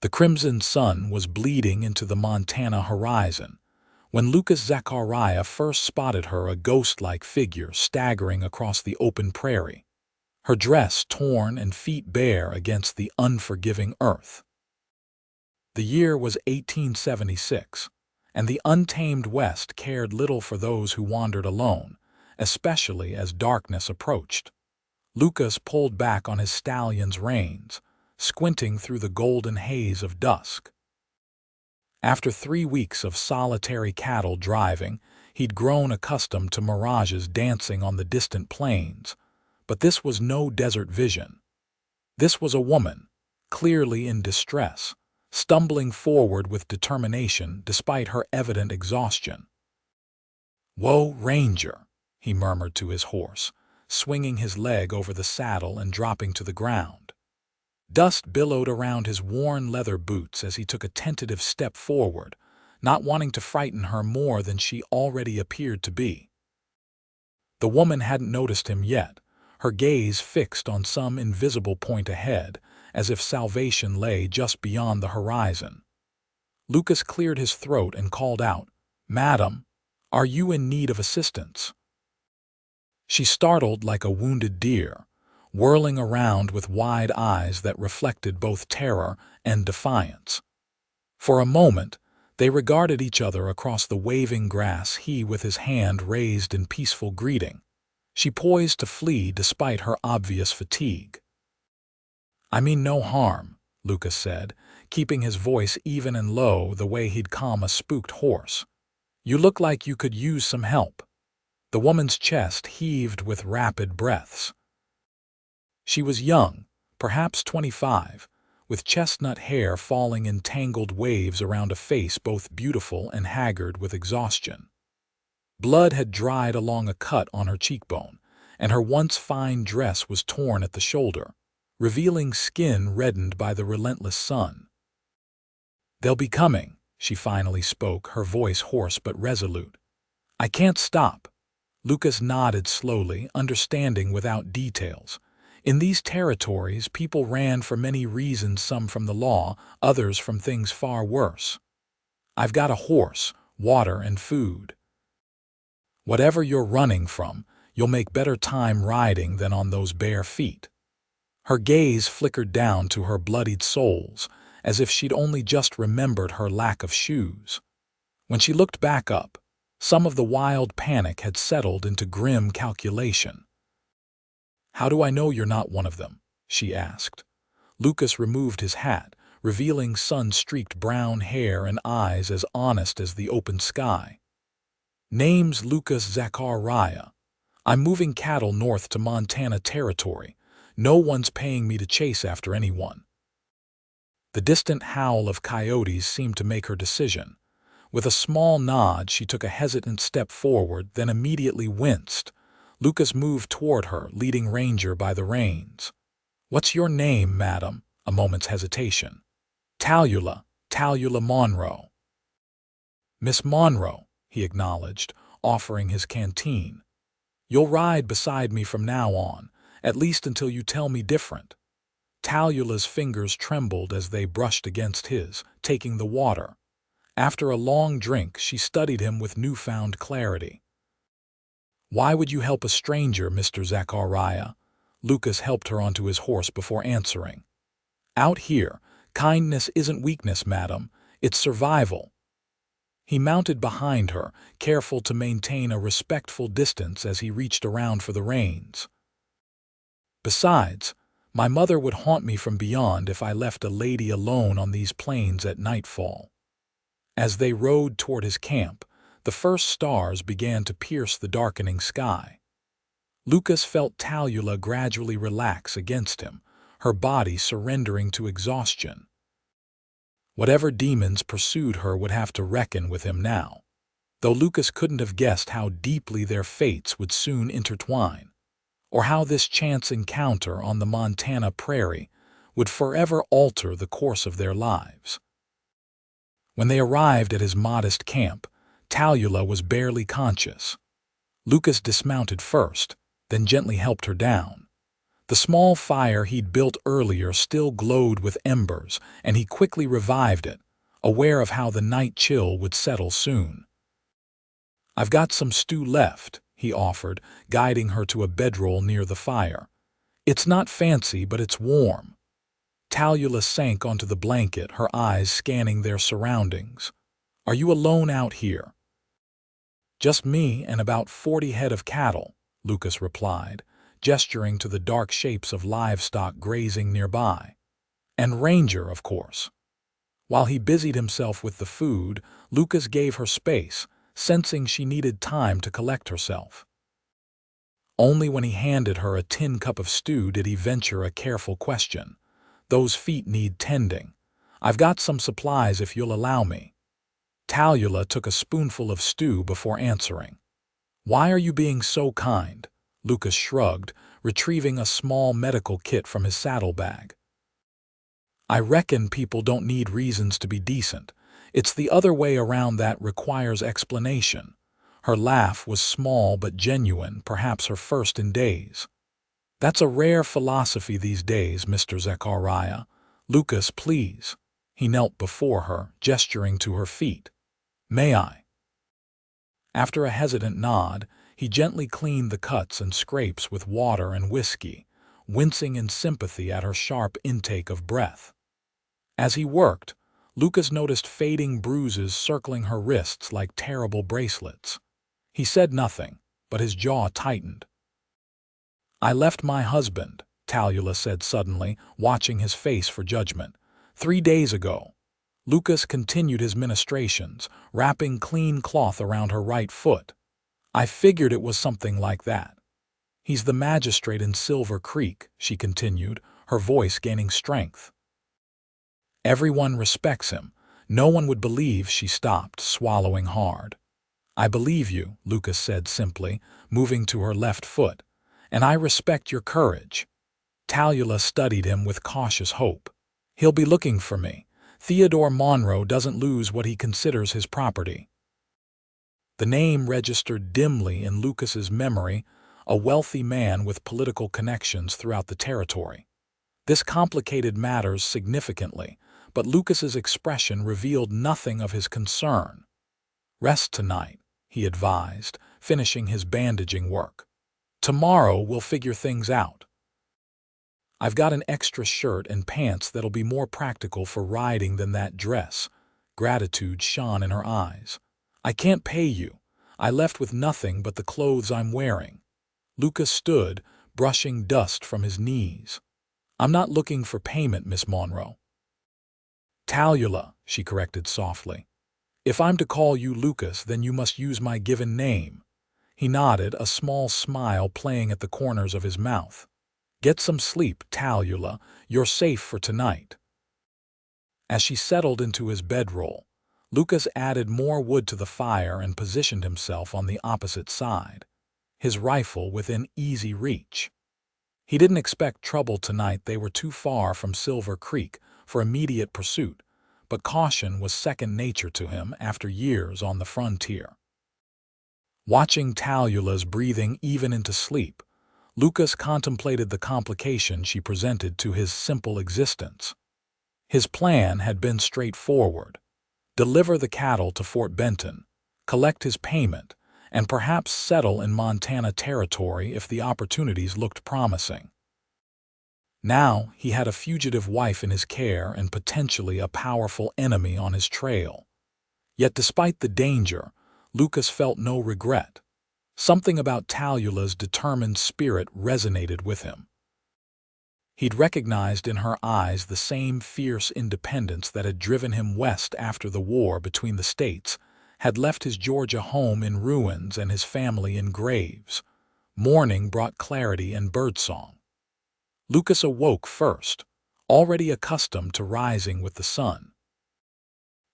The crimson sun was bleeding into the Montana horizon when Lucas Zachariah first spotted her, a ghost-like figure staggering across the open prairie, her dress torn and feet bare against the unforgiving earth. The year was 1876, and the untamed West cared little for those who wandered alone, especially as darkness approached. Lucas pulled back on his stallion's reins, squinting through the golden haze of dusk. After 3 weeks of solitary cattle driving, he'd grown accustomed to mirages dancing on the distant plains, but this was no desert vision. This was a woman, clearly in distress, stumbling forward with determination despite her evident exhaustion. "Whoa, Ranger," he murmured to his horse, swinging his leg over the saddle and dropping to the ground. Dust billowed around his worn leather boots as he took a tentative step forward, not wanting to frighten her more than she already appeared to be. The woman hadn't noticed him yet, her gaze fixed on some invisible point ahead, as if salvation lay just beyond the horizon. Lucas cleared his throat and called out, "Madam, are you in need of assistance?" She startled like a wounded deer, whirling around with wide eyes that reflected both terror and defiance. For a moment, they regarded each other across the waving grass, he with his hand raised in peaceful greeting, she poised to flee despite her obvious fatigue. "I mean no harm," Lucas said, keeping his voice even and low the way he'd calm a spooked horse. "You look like you could use some help." The woman's chest heaved with rapid breaths. She was young, perhaps 25, with chestnut hair falling in tangled waves around a face both beautiful and haggard with exhaustion. Blood had dried along a cut on her cheekbone, and her once fine dress was torn at the shoulder, revealing skin reddened by the relentless sun. "They'll be coming," she finally spoke, her voice hoarse but resolute. "I can't stop." Lucas nodded slowly, understanding without details. In these territories, people ran for many reasons, some from the law, others from things far worse. "I've got a horse, water, and food." "Whatever you're running from, you'll make better time riding than on those bare feet." Her gaze flickered down to her bloodied soles, as if she'd only just remembered her lack of shoes. When she looked back up, some of the wild panic had settled into grim calculation. "How do I know you're not one of them?" she asked. Lucas removed his hat, revealing sun-streaked brown hair and eyes as honest as the open sky. "Name's Lucas Zachariah. I'm moving cattle north to Montana Territory. No one's paying me to chase after anyone." The distant howl of coyotes seemed to make her decision. With a small nod, she took a hesitant step forward, then immediately winced. Lucas moved toward her, leading Ranger by the reins. "What's your name, madam?" A moment's hesitation. Tallulah Monroe." "Miss Monroe," he acknowledged, offering his canteen. "You'll ride beside me from now on, at least until you tell me different." Tallulah's fingers trembled as they brushed against his, taking the water. After a long drink, she studied him with newfound clarity. "Why would you help a stranger, Mr. Zachariah?" Lucas helped her onto his horse before answering. "Out here, kindness isn't weakness, madam. It's survival." He mounted behind her, careful to maintain a respectful distance as he reached around for the reins. "Besides, my mother would haunt me from beyond if I left a lady alone on these plains at nightfall." As they rode toward his camp, the first stars began to pierce the darkening sky. Lucas felt Tallulah gradually relax against him, her body surrendering to exhaustion. Whatever demons pursued her would have to reckon with him now, though Lucas couldn't have guessed how deeply their fates would soon intertwine, or how this chance encounter on the Montana prairie would forever alter the course of their lives. When they arrived at his modest camp, Tallulah was barely conscious. Lucas dismounted first, then gently helped her down. The small fire he'd built earlier still glowed with embers, and he quickly revived it, aware of how the night chill would settle soon. "I've got some stew left," he offered, guiding her to a bedroll near the fire. "It's not fancy, but it's warm." Tallulah sank onto the blanket, her eyes scanning their surroundings. "Are you alone out here?" "Just me and about 40 head of cattle," Lucas replied, gesturing to the dark shapes of livestock grazing nearby. "And Ranger, of course." While he busied himself with the food, Lucas gave her space, sensing she needed time to collect herself. Only when he handed her a tin cup of stew did he venture a careful question. "Those feet need tending. I've got some supplies if you'll allow me." Tallulah took a spoonful of stew before answering. "Why are you being so kind?" Lucas shrugged, retrieving a small medical kit from his saddlebag. "I reckon people don't need reasons to be decent. It's the other way around that requires explanation." Her laugh was small but genuine, perhaps her first in days. "That's a rare philosophy these days, Mr. Zachariah. Lucas, please." He knelt before her, gesturing to her feet. "May I?" After a hesitant nod, he gently cleaned the cuts and scrapes with water and whiskey, wincing in sympathy at her sharp intake of breath. As he worked, Lucas noticed fading bruises circling her wrists like terrible bracelets. He said nothing, but his jaw tightened. "I left my husband," Tallulah said suddenly, watching his face for judgment. "3 days ago." Lucas continued his ministrations, wrapping clean cloth around her right foot. "I figured it was something like that." "He's the magistrate in Silver Creek," she continued, her voice gaining strength. "Everyone respects him." No one would believe she stopped, swallowing hard. "I believe you," Lucas said simply, moving to her left foot. "And I respect your courage." Tallulah studied him with cautious hope. "He'll be looking for me. Theodore Monroe doesn't lose what he considers his property." The name registered dimly in Lucas's memory, a wealthy man with political connections throughout the territory. This complicated matters significantly, but Lucas's expression revealed nothing of his concern. "Rest tonight," he advised, finishing his bandaging work. "Tomorrow we'll figure things out. I've got an extra shirt and pants that'll be more practical for riding than that dress." Gratitude shone in her eyes. "I can't pay you. I left with nothing but the clothes I'm wearing." Lucas stood, brushing dust from his knees. "I'm not looking for payment, Miss Monroe." "Tallulah," she corrected softly. "If I'm to call you Lucas, then you must use my given name." He nodded, a small smile playing at the corners of his mouth. "Get some sleep, Tallulah. You're safe for tonight." As she settled into his bedroll, Lucas added more wood to the fire and positioned himself on the opposite side, his rifle within easy reach. He didn't expect trouble tonight. They were too far from Silver Creek for immediate pursuit, but caution was second nature to him after years on the frontier. Watching Tallulah's breathing even into sleep, Lucas contemplated the complication she presented to his simple existence. His plan had been straightforward: deliver the cattle to Fort Benton, collect his payment, and perhaps settle in Montana territory if the opportunities looked promising. Now he had a fugitive wife in his care and potentially a powerful enemy on his trail. Yet despite the danger, Lucas felt no regret. Something about Tallulah's determined spirit resonated with him. He'd recognized in her eyes the same fierce independence that had driven him west after the war between the states had left his Georgia home in ruins and his family in graves. Morning brought clarity and birdsong. Lucas awoke first, already accustomed to rising with the sun.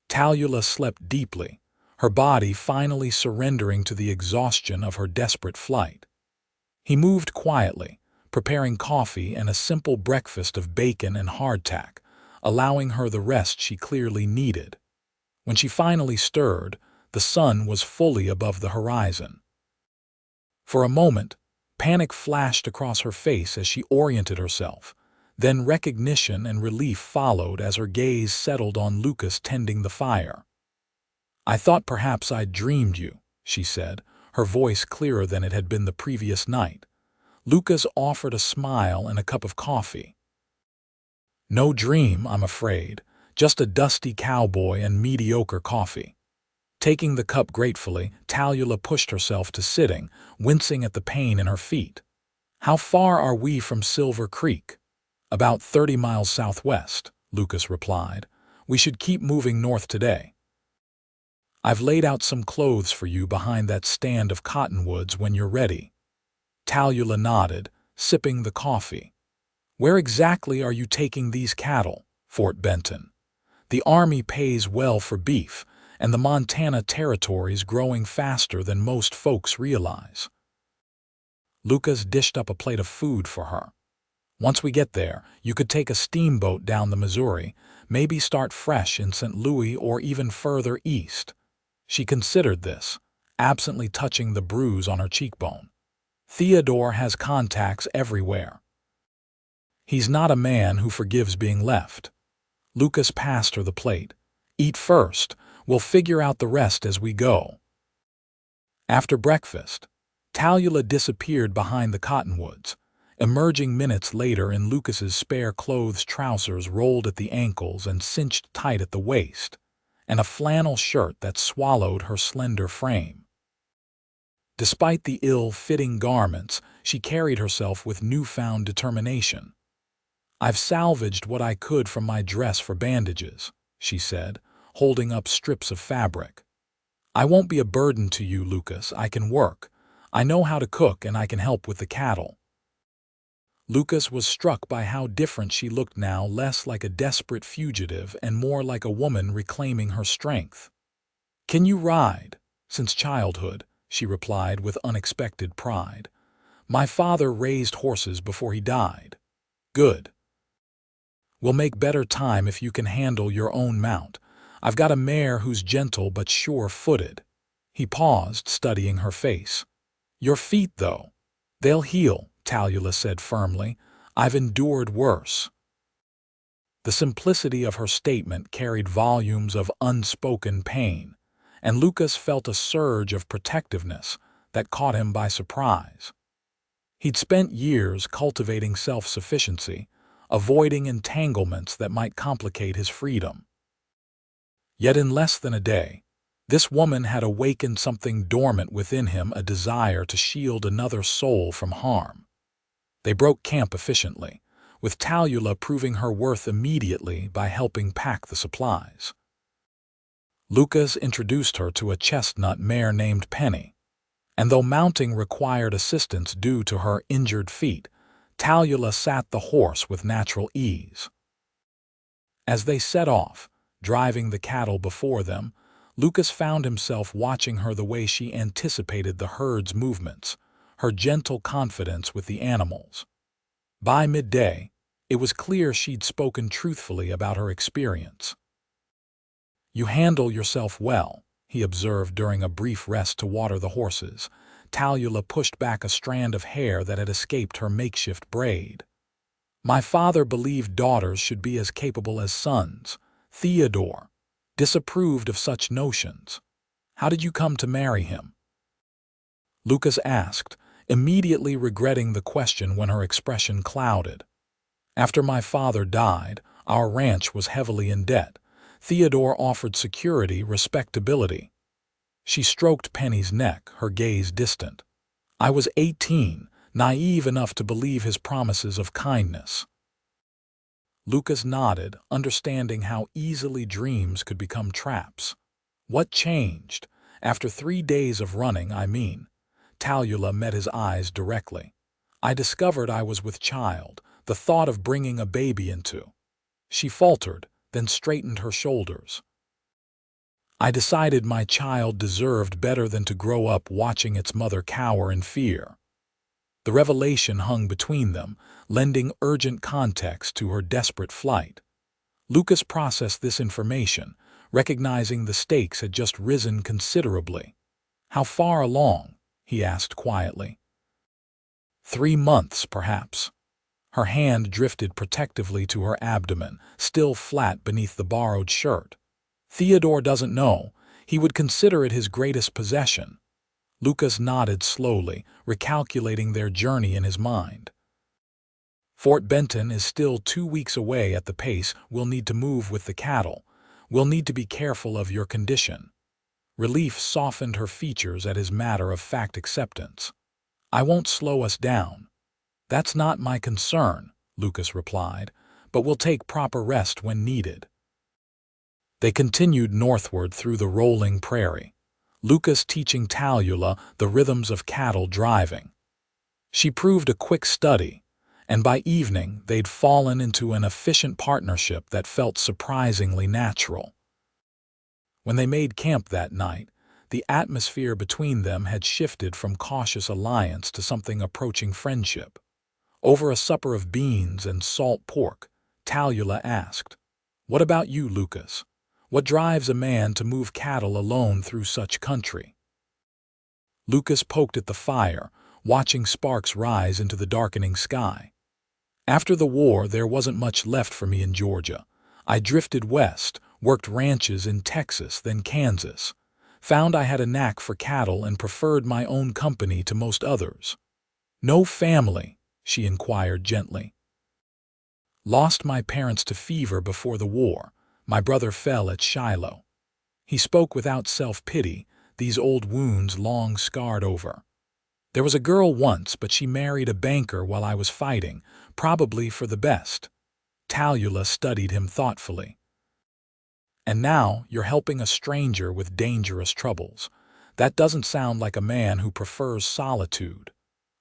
Tallulah slept deeply, her body finally surrendering to the exhaustion of her desperate flight. He moved quietly, preparing coffee and a simple breakfast of bacon and hardtack, allowing her the rest she clearly needed. When she finally stirred, the sun was fully above the horizon. For a moment, Panic flashed across her face as she oriented herself. Then recognition and relief followed as her gaze settled on Lucas tending the fire. "I thought perhaps I'd dreamed you," she said, her voice clearer than it had been the previous night. Lucas offered a smile and a cup of coffee. "No dream, I'm afraid. Just a dusty cowboy and mediocre coffee." Taking the cup gratefully, Tallulah pushed herself to sitting, wincing at the pain in her feet. "How far are we from Silver Creek?" "About 30 miles southwest," Lucas replied. "We should keep moving north today. I've laid out some clothes for you behind that stand of cottonwoods when you're ready." Tallulah nodded, sipping the coffee. "Where exactly are you taking these cattle?" "Fort Benton. The Army pays well for beef, and the Montana Territory's growing faster than most folks realize." Lucas dished up a plate of food for her. "Once we get there, you could take a steamboat down the Missouri, maybe start fresh in St. Louis or even further east." She considered this, absently touching the bruise on her cheekbone. "Theodore has contacts everywhere. He's not a man who forgives being left." Lucas passed her the plate. "Eat first. We'll figure out the rest as we go." After breakfast, Tallulah disappeared behind the cottonwoods, emerging minutes later in Lucas's spare clothes trousers rolled at the ankles and cinched tight at the waist, and a flannel shirt that swallowed her slender frame. Despite the ill-fitting garments, she carried herself with newfound determination. "I've salvaged what I could from my dress for bandages," she said, holding up strips of fabric. "I won't be a burden to you, Lucas. I can work. I know how to cook and I can help with the cattle." Lucas was struck by how different she looked now, less like a desperate fugitive and more like a woman reclaiming her strength. "Can you ride?" "Since childhood," she replied with unexpected pride. "My father raised horses before he died." "Good. We'll make better time if you can handle your own mount. I've got a mare who's gentle but sure-footed." He paused, studying her face. "Your feet, though." "They'll heal," Tallulah said firmly. "I've endured worse." The simplicity of her statement carried volumes of unspoken pain, and Lucas felt a surge of protectiveness that caught him by surprise. He'd spent years cultivating self-sufficiency, avoiding entanglements that might complicate his freedom. Yet in less than a day, this woman had awakened something dormant within him, a desire to shield another soul from harm. They broke camp efficiently, with Tallulah proving her worth immediately by helping pack the supplies. Lucas introduced her to a chestnut mare named Penny, and though mounting required assistance due to her injured feet, Tallulah sat the horse with natural ease. As they set off, driving the cattle before them, Lucas found himself watching her the way she anticipated the herd's movements, her gentle confidence with the animals. By midday, it was clear she'd spoken truthfully about her experience. "You handle yourself well," he observed during a brief rest to water the horses. Tallulah pushed back a strand of hair that had escaped her makeshift braid. "My father believed daughters should be as capable as sons. Theodore disapproved of such notions. How did you come to marry him?" Lucas asked, immediately regretting the question when her expression clouded. "After my father died, our ranch was heavily in debt. Theodore offered security, respectability." She stroked Penny's neck, her gaze distant. "I was 18, naive enough to believe his promises of kindness." Lucas nodded, understanding how easily dreams could become traps. "What changed? After 3 days of running, I mean." Tallulah met his eyes directly. "I discovered I was with child, the thought of bringing a baby into." She faltered, then straightened her shoulders. "I decided my child deserved better than to grow up watching its mother cower in fear." The revelation hung between them, lending urgent context to her desperate flight. Lucas processed this information, recognizing the stakes had just risen considerably. "How far along?" he asked quietly. 3 months, perhaps. Her hand drifted protectively to her abdomen, still flat beneath the borrowed shirt. Theodore doesn't know. He would consider it his greatest possession. Lucas nodded slowly, recalculating their journey in his mind. Fort Benton is still 2 weeks away at the pace we'll need to move with the cattle. We'll need to be careful of your condition. Relief softened her features at his matter-of-fact acceptance. I won't slow us down. That's not my concern, Lucas replied, but we'll take proper rest when needed. They continued northward through the rolling prairie, Lucas teaching Tallulah the rhythms of cattle driving. She proved a quick study, and by evening they'd fallen into an efficient partnership that felt surprisingly natural. When they made camp that night, the atmosphere between them had shifted from cautious alliance to something approaching friendship. Over a supper of beans and salt pork, Tallulah asked, "What about you, Lucas? What drives a man to move cattle alone through such country?" Lucas poked at the fire, watching sparks rise into the darkening sky. "After the war, there wasn't much left for me in Georgia. I drifted west, worked ranches in Texas, then Kansas. Found I had a knack for cattle and preferred my own company to most others." "No family?" she inquired gently. "Lost my parents to fever before the war. My brother fell at Shiloh." He spoke without self-pity, these old wounds long scarred over. "There was a girl once, but she married a banker while I was fighting, probably for the best." Tallulah studied him thoughtfully. "And now you're helping a stranger with dangerous troubles. That doesn't sound like a man who prefers solitude."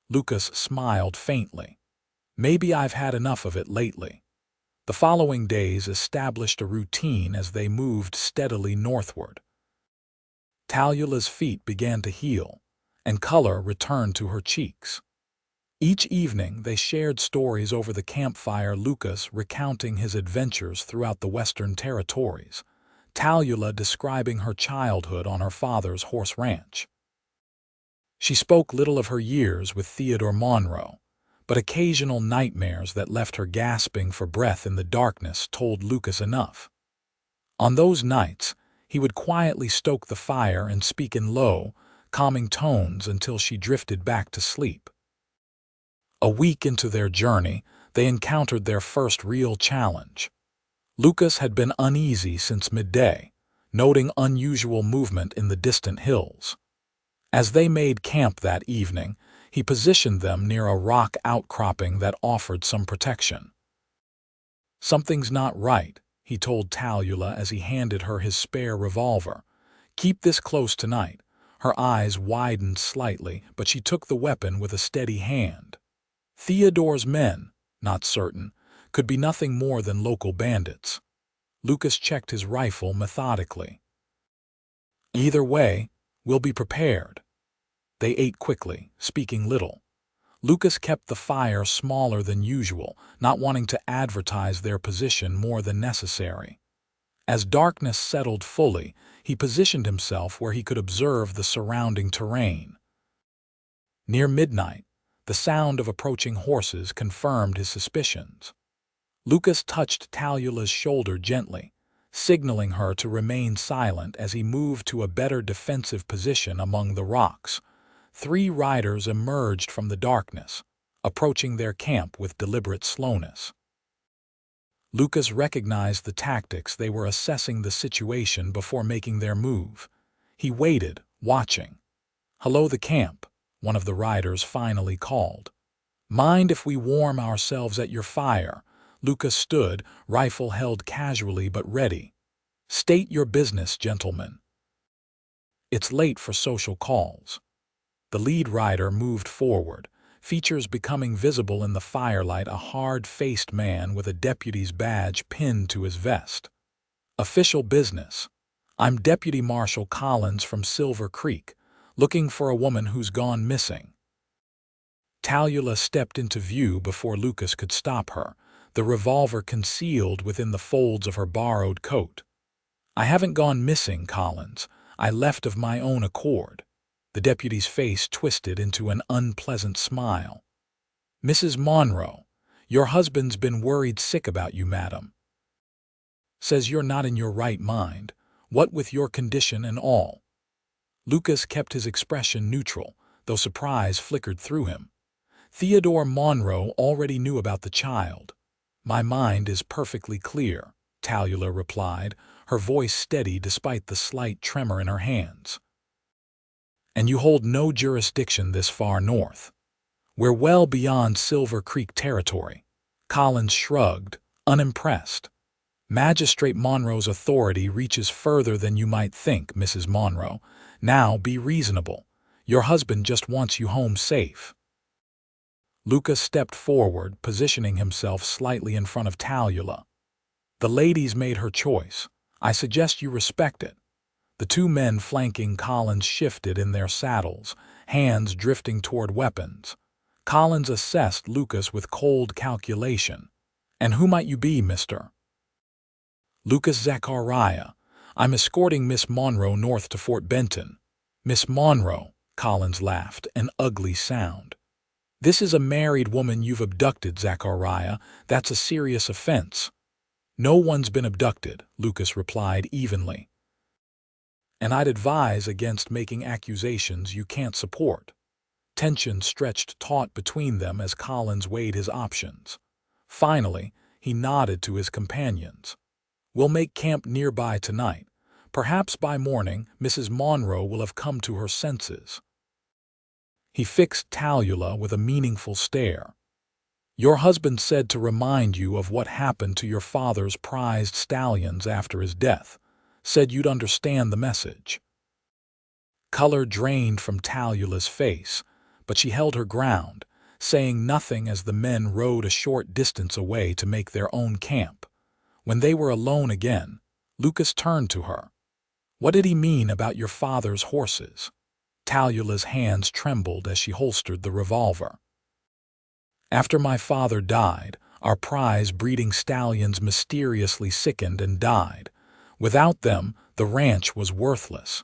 Lucas smiled faintly. "Maybe I've had enough of it lately." The following days established a routine as they moved steadily northward. Tallulah's feet began to heal, and color returned to her cheeks. Each evening they shared stories over the campfire, Lucas recounting his adventures throughout the Western Territories, Tallulah describing her childhood on her father's horse ranch. She spoke little of her years with Tallulah Monroe, but occasional nightmares that left her gasping for breath in the darkness told Lucas enough. On those nights, he would quietly stoke the fire and speak in low, calming tones until she drifted back to sleep. A week into their journey, they encountered their first real challenge. Lucas had been uneasy since midday, noting unusual movement in the distant hills. As they made camp that evening, he positioned them near a rock outcropping that offered some protection. "Something's not right," he told Tallulah as he handed her his spare revolver. "Keep this close tonight." Her eyes widened slightly, but she took the weapon with a steady hand. Theodore's men, not certain, could be nothing more than local bandits. Lucas checked his rifle methodically. "Either way, we'll be prepared." They ate quickly, speaking little. Lucas kept the fire smaller than usual, not wanting to advertise their position more than necessary. As darkness settled fully, he positioned himself where he could observe the surrounding terrain. Near midnight, the sound of approaching horses confirmed his suspicions. Lucas touched Tallulah's shoulder gently, signaling her to remain silent as he moved to a better defensive position among the rocks. 3 riders emerged from the darkness, approaching their camp with deliberate slowness. Lucas recognized the tactics. They were assessing the situation before making their move. He waited, watching. "Hello, the camp," one of the riders finally called. "Mind if we warm ourselves at your fire?" Lucas stood, rifle held casually but ready. "State your business, gentlemen." "It's late for social calls." The lead rider moved forward, features becoming visible in the firelight, a hard-faced man with a deputy's badge pinned to his vest. "Official business. I'm Deputy Marshal Collins from Silver Creek, looking for a woman who's gone missing." Tallulah stepped into view before Lucas could stop her, the revolver concealed within the folds of her borrowed coat. "I haven't gone missing, Collins. I left of my own accord." The deputy's face twisted into an unpleasant smile. "Mrs. Monroe, your husband's been worried sick about you, madam. Says you're not in your right mind, what with your condition and all." Lucas kept his expression neutral, though surprise flickered through him. Theodore Monroe already knew about the child. "My mind is perfectly clear," Tallulah replied, her voice steady despite the slight tremor in her hands. "And you hold no jurisdiction this far north. We're well beyond Silver Creek territory." Collins shrugged, unimpressed. "Magistrate Monroe's authority reaches further than you might think, Mrs. Monroe. Now be reasonable. Your husband just wants you home safe." Lucas stepped forward, positioning himself slightly in front of Tallulah. "The lady's made her choice. I suggest you respect it." The two men flanking Collins shifted in their saddles, hands drifting toward weapons. Collins assessed Lucas with cold calculation. "And who might you be, mister?" "Lucas Zachariah. I'm escorting Miss Monroe north to Fort Benton." "Miss Monroe," Collins laughed, an ugly sound. "This is a married woman you've abducted, Zachariah. That's a serious offense." "No one's been abducted," Lucas replied evenly. "And I'd advise against making accusations you can't support." Tension stretched taut between them as Collins weighed his options. Finally, he nodded to his companions. "We'll make camp nearby tonight. Perhaps by morning Mrs. Monroe will have come to her senses." He fixed Tallulah with a meaningful stare. "Your husband said to remind you of what happened to your father's prized stallions after his death. Said you'd understand the message." Color drained from Tallulah's face, but she held her ground, saying nothing as the men rode a short distance away to make their own camp. When they were alone again, Lucas turned to her. "What did he mean about your father's horses?" Tallulah's hands trembled as she holstered the revolver. "After my father died, our prize breeding stallions mysteriously sickened and died. Without them, the ranch was worthless."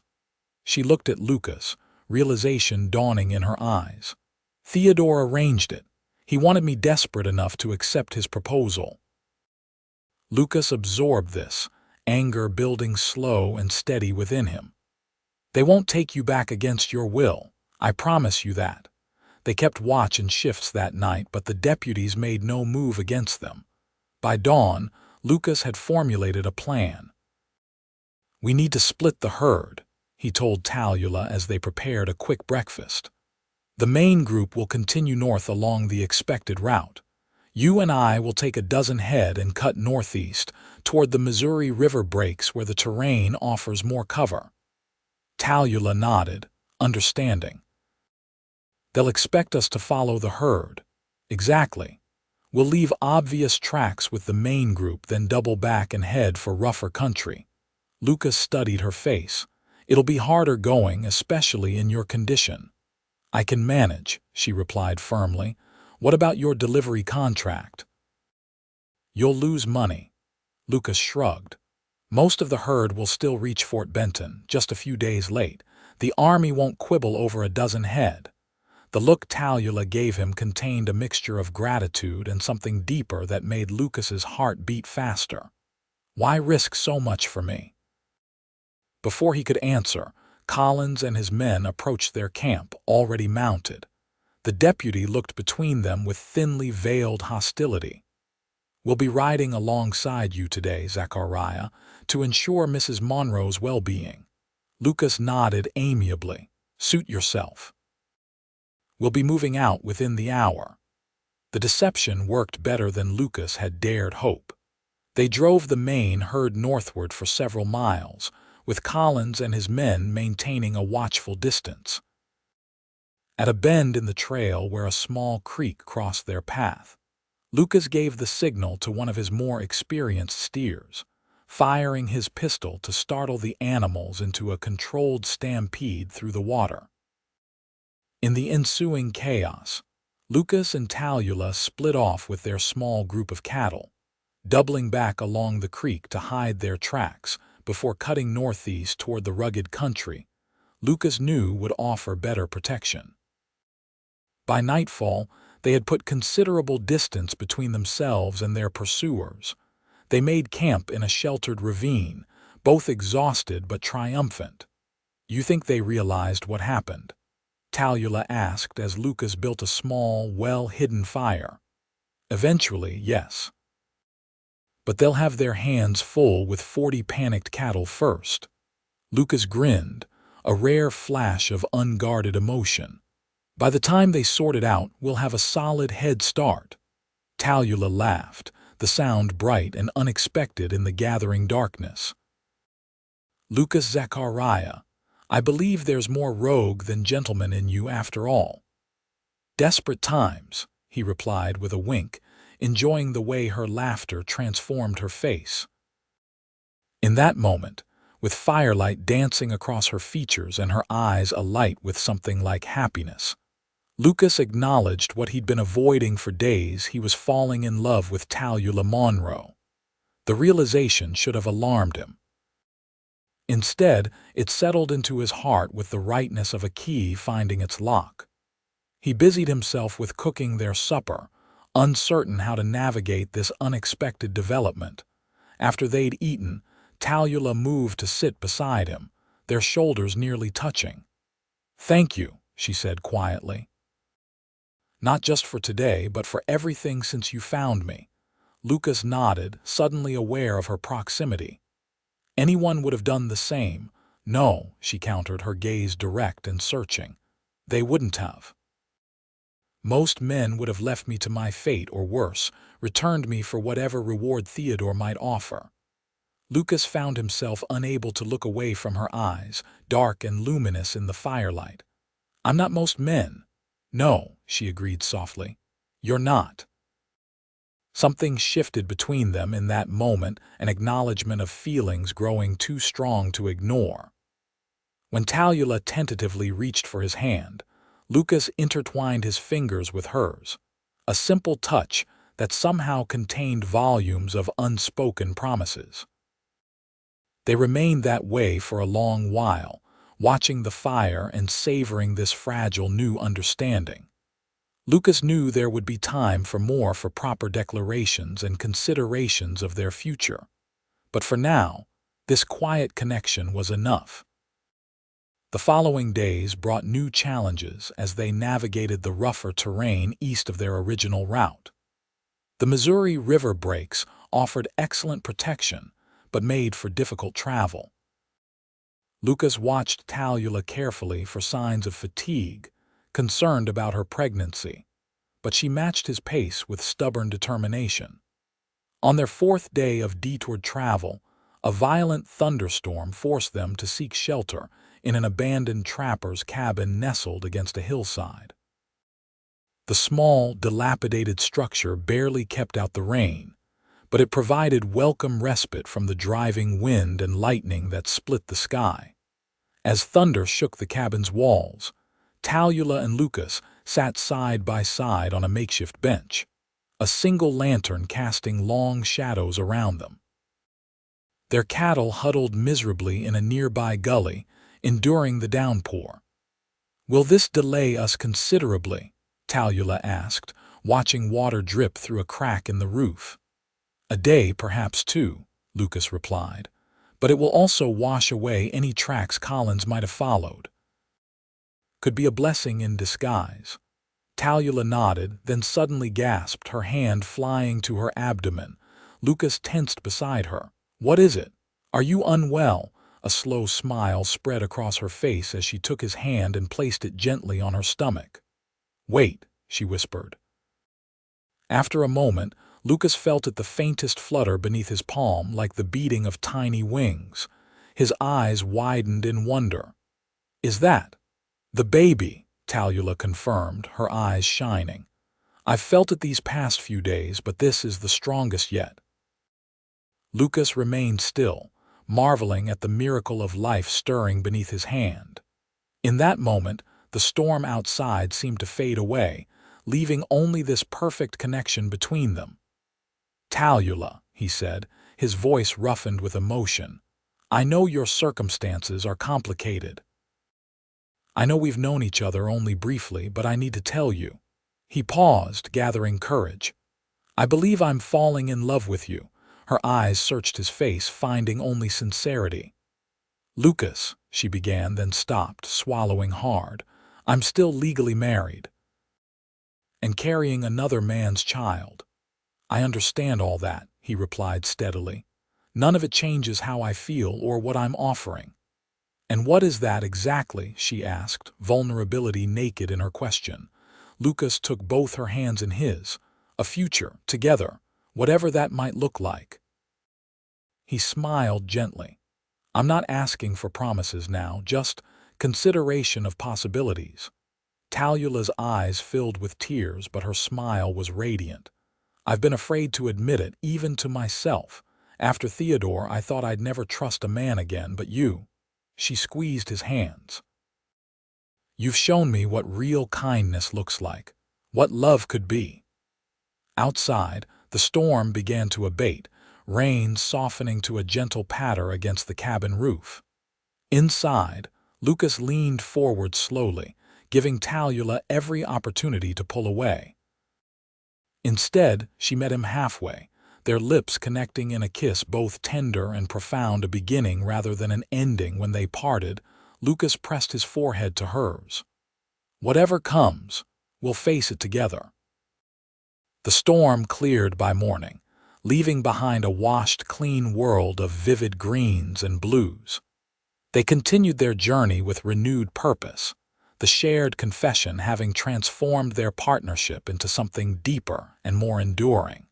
She looked at Lucas, realization dawning in her eyes. "Theodore arranged it. He wanted me desperate enough to accept his proposal." Lucas absorbed this, anger building slow and steady within him. "They won't take you back against your will. I promise you that." They kept watch in shifts that night, but the deputies made no move against them. By dawn, Lucas had formulated a plan. "We need to split the herd," he told Tallulah as they prepared a quick breakfast. "The main group will continue north along the expected route. You and I will take a dozen head and cut northeast toward the Missouri River breaks where the terrain offers more cover." Tallulah nodded, understanding. "They'll expect us to follow the herd." "Exactly. We'll leave obvious tracks with the main group, then double back and head for rougher country." Lucas studied her face. "It'll be harder going, especially in your condition." "I can manage," she replied firmly. "What about your delivery contract?" "You'll lose money." Lucas shrugged. "Most of the herd will still reach Fort Benton, just a few days late. The army won't quibble over a dozen head." The look Tallulah gave him contained a mixture of gratitude and something deeper that made Lucas's heart beat faster. "Why risk so much for me?" Before he could answer, Collins and his men approached their camp, already mounted. The deputy looked between them with thinly veiled hostility. "We'll be riding alongside you today, Zachariah, to ensure Mrs. Monroe's well-being." Lucas nodded amiably. "Suit yourself." "We'll be moving out within the hour." The deception worked better than Lucas had dared hope. They drove the main herd northward for several miles, with Collins and his men maintaining a watchful distance. At a bend in the trail where a small creek crossed their path, Lucas gave the signal to one of his more experienced steers, firing his pistol to startle the animals into a controlled stampede through the water. In the ensuing chaos, Lucas and Tallulah split off with their small group of cattle, doubling back along the creek to hide their tracks before cutting northeast toward the rugged country Lucas knew would offer better protection. By nightfall, They had put considerable distance between themselves and their pursuers. They made camp in a sheltered ravine, both exhausted but triumphant. "You think they realized what happened?" Tallulah asked as Lucas built a small, well-hidden fire. "Eventually, yes. But they'll have their hands full with 40 panicked cattle first." Lucas grinned, a rare flash of unguarded emotion. "By the time they sort it out, we'll have a solid head start." Tallulah laughed, the sound bright and unexpected in the gathering darkness. "Lucas Zachariah, I believe there's more rogue than gentleman in you after all." "Desperate times," he replied with a wink, enjoying the way her laughter transformed her face. In that moment, with firelight dancing across her features and her eyes alight with something like happiness, Lucas acknowledged what he'd been avoiding for days. He was falling in love with Tallulah Monroe. The realization should have alarmed him. Instead, it settled into his heart with the rightness of a key finding its lock. He busied himself with cooking their supper, uncertain how to navigate this unexpected development. After they'd eaten, Tallulah moved to sit beside him, their shoulders nearly touching. "Thank you," she said quietly. "Not just for today, but for everything since you found me." Lucas nodded, suddenly aware of her proximity. "Anyone would have done the same." "No," she countered, her gaze direct and searching. "They wouldn't have. Most men would have left me to my fate, or worse, returned me for whatever reward Theodore might offer." Lucas found himself unable to look away from her eyes, dark and luminous in the firelight. "I'm not most men." "No," she agreed softly. "You're not." Something shifted between them in that moment, an acknowledgement of feelings growing too strong to ignore. When Tallulah tentatively reached for his hand, Lucas intertwined his fingers with hers, a simple touch that somehow contained volumes of unspoken promises. They remained that way for a long while, watching the fire and savoring this fragile new understanding. Lucas knew there would be time for more, for proper declarations and considerations of their future. But for now, this quiet connection was enough. The following days brought new challenges as they navigated the rougher terrain east of their original route. The Missouri River breaks offered excellent protection, but made for difficult travel. Lucas watched Tallulah carefully for signs of fatigue, concerned about her pregnancy, but she matched his pace with stubborn determination. On their fourth day of detoured travel, a violent thunderstorm forced them to seek shelter in an abandoned trapper's cabin nestled against a hillside. The small, dilapidated structure barely kept out the rain, but it provided welcome respite from the driving wind and lightning that split the sky. As thunder shook the cabin's walls, Tallulah and Lucas sat side by side on a makeshift bench, a single lantern casting long shadows around them. Their cattle huddled miserably in a nearby gully, enduring the downpour. "Will this delay us considerably?" Tallulah asked, watching water drip through a crack in the roof. "A day, perhaps two," Lucas replied, "but it will also wash away any tracks Collins might have followed." "Could be a blessing in disguise." Tallulah nodded, then suddenly gasped, her hand flying to her abdomen. Lucas tensed beside her. "What is it? Are you unwell?" A slow smile spread across her face as she took his hand and placed it gently on her stomach. "Wait," she whispered. After a moment, Lucas felt it, the faintest flutter beneath his palm, like the beating of tiny wings. His eyes widened in wonder. "Is that the baby?" Tallulah confirmed, her eyes shining. "I've felt it these past few days, but this is the strongest yet." Lucas remained still, marveling at the miracle of life stirring beneath his hand. In that moment, the storm outside seemed to fade away, leaving only this perfect connection between them. "Tallulah," he said, his voice roughened with emotion, "I know your circumstances are complicated. I know we've known each other only briefly, but I need to tell you." He paused, gathering courage. "I believe I'm falling in love with you." Her eyes searched his face, finding only sincerity. "Lucas," she began, then stopped, swallowing hard. "I'm still legally married and carrying another man's child." "I understand all that," he replied steadily. "None of it changes how I feel or what I'm offering." "And what is that exactly?" she asked, vulnerability naked in her question. Lucas took both her hands in his. "A future, together, whatever that might look like." He smiled gently. "I'm not asking for promises now, just consideration of possibilities." Tallulah's eyes filled with tears, but her smile was radiant. "I've been afraid to admit it, even to myself. After Theodore, I thought I'd never trust a man again, but you—" She squeezed his hands. "You've shown me what real kindness looks like, what love could be." Outside, the storm began to abate, rain softening to a gentle patter against the cabin roof. Inside, Lucas leaned forward slowly, giving Tallulah every opportunity to pull away. Instead, she met him halfway, their lips connecting in a kiss both tender and profound, a beginning rather than an ending. When they parted, Lucas pressed his forehead to hers. "Whatever comes, we'll face it together." The storm cleared by morning, leaving behind a washed, clean world of vivid greens and blues. They continued their journey with renewed purpose, the shared confession having transformed their partnership into something deeper and more enduring.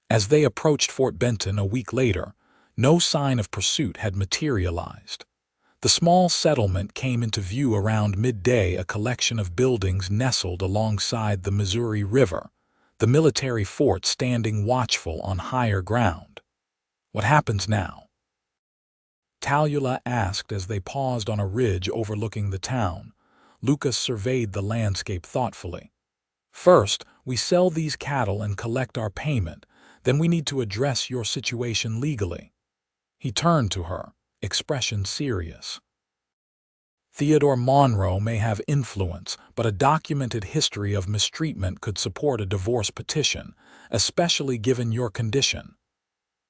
As they approached Fort Benton a week later, no sign of pursuit had materialized. The small settlement came into view around midday, a collection of buildings nestled alongside the Missouri River, the military fort standing watchful on higher ground. "What happens now?" Tallulah asked as they paused on a ridge overlooking the town. Lucas surveyed the landscape thoughtfully. "First, we sell these cattle and collect our payment. Then we need to address your situation legally." He turned to her, expression serious. "Theodore Monroe may have influence, but a documented history of mistreatment could support a divorce petition, especially given your condition."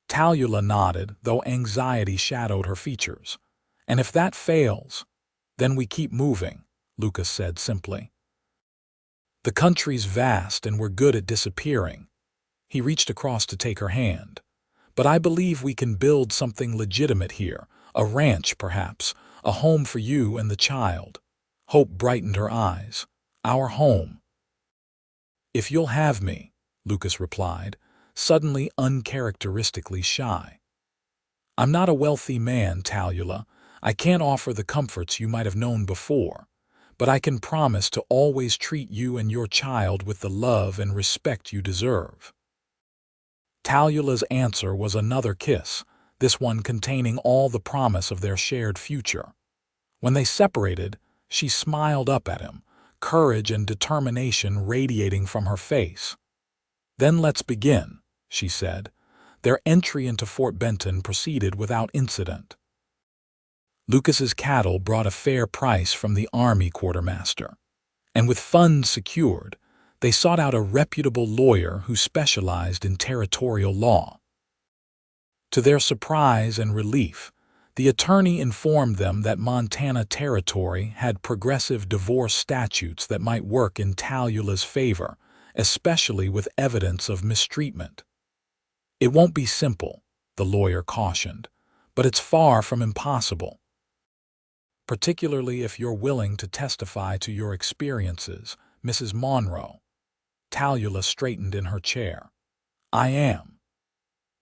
Tallulah nodded, though anxiety shadowed her features. "And if that fails, then we keep moving," Lucas said simply. "The country's vast and we're good at disappearing." He reached across to take her hand. "But I believe we can build something legitimate here, a ranch perhaps, a home for you and the child." Hope brightened her eyes. "Our home." "If you'll have me," Lucas replied, suddenly uncharacteristically shy. "I'm not a wealthy man, Tallulah. I can't offer the comforts you might have known before, but I can promise to always treat you and your child with the love and respect you deserve." Tallulah's answer was another kiss, this one containing all the promise of their shared future. When they separated, she smiled up at him, courage and determination radiating from her face. "Then let's begin," she said. Their entry into Fort Benton proceeded without incident. Lucas's cattle brought a fair price from the Army quartermaster, and with funds secured, they sought out a reputable lawyer who specialized in territorial law. To their surprise and relief, the attorney informed them that Montana Territory had progressive divorce statutes that might work in Tallulah's favor, especially with evidence of mistreatment. "It won't be simple," the lawyer cautioned, "but it's far from impossible. Particularly if you're willing to testify to your experiences, Mrs. Monroe." Tallulah straightened in her chair. "I am."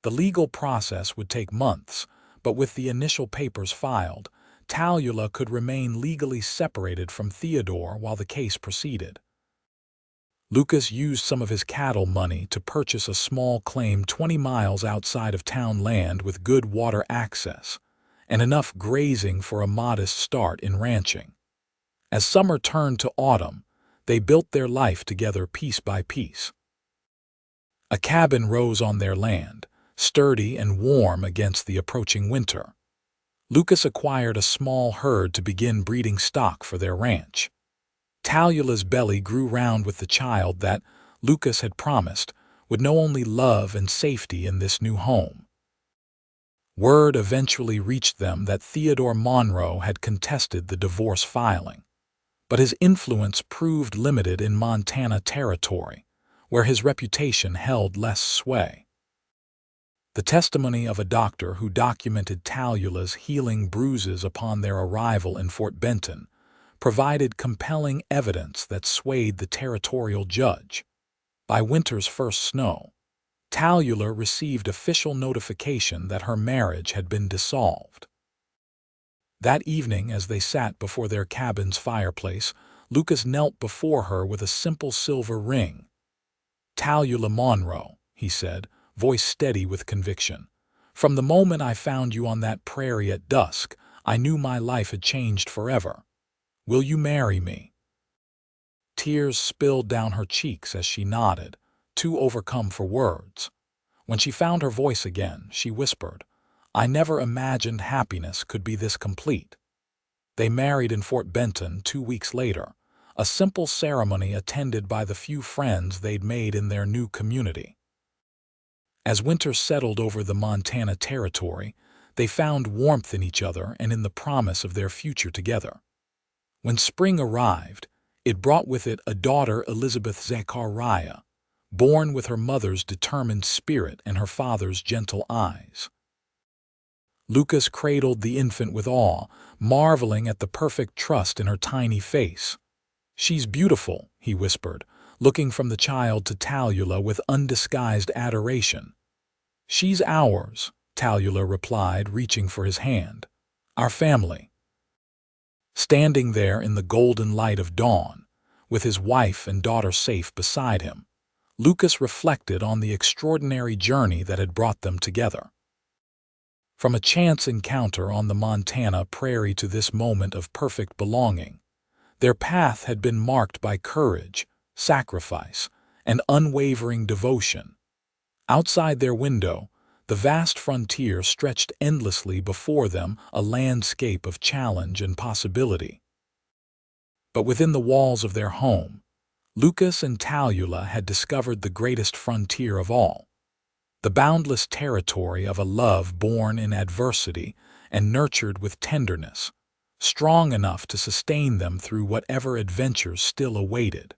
The legal process would take months, but with the initial papers filed, Tallulah could remain legally separated from Theodore while the case proceeded. Lucas used some of his cattle money to purchase a small claim 20 miles outside of town, land with good water access, and enough grazing for a modest start in ranching. As summer turned to autumn, they built their life together piece by piece. A cabin rose on their land, sturdy and warm against the approaching winter. Lucas acquired a small herd to begin breeding stock for their ranch. Tallulah's belly grew round with the child that, Lucas had promised, would know only love and safety in this new home. Word eventually reached them that Theodore Monroe had contested the divorce filing, but his influence proved limited in Montana territory, where his reputation held less sway. The testimony of a doctor who documented Tallulah's healing bruises upon their arrival in Fort Benton provided compelling evidence that swayed the territorial judge. By winter's first snow, Tallulah received official notification that her marriage had been dissolved. That evening, as they sat before their cabin's fireplace, Lucas knelt before her with a simple silver ring. "Tallulah Monroe," he said, voice steady with conviction. "From the moment I found you on that prairie at dusk, I knew my life had changed forever. Will you marry me?" Tears spilled down her cheeks as she nodded, too overcome for words. When she found her voice again, she whispered, "I never imagined happiness could be this complete." They married in Fort Benton 2 weeks later, a simple ceremony attended by the few friends they'd made in their new community. As winter settled over the Montana territory, they found warmth in each other and in the promise of their future together. When spring arrived, it brought with it a daughter, Lucas Zachariah, born with her mother's determined spirit and her father's gentle eyes. Lucas cradled the infant with awe, marveling at the perfect trust in her tiny face. "She's beautiful," he whispered, looking from the child to Tallulah with undisguised adoration. "She's ours," Tallulah replied, reaching for his hand. "Our family." Standing there in the golden light of dawn, with his wife and daughter safe beside him, Lucas reflected on the extraordinary journey that had brought them together. From a chance encounter on the Montana prairie to this moment of perfect belonging, their path had been marked by courage, sacrifice, and unwavering devotion. Outside their window, the vast frontier stretched endlessly before them, a landscape of challenge and possibility. But within the walls of their home, Lucas and Tallulah had discovered the greatest frontier of all, the boundless territory of a love born in adversity and nurtured with tenderness, strong enough to sustain them through whatever adventures still awaited.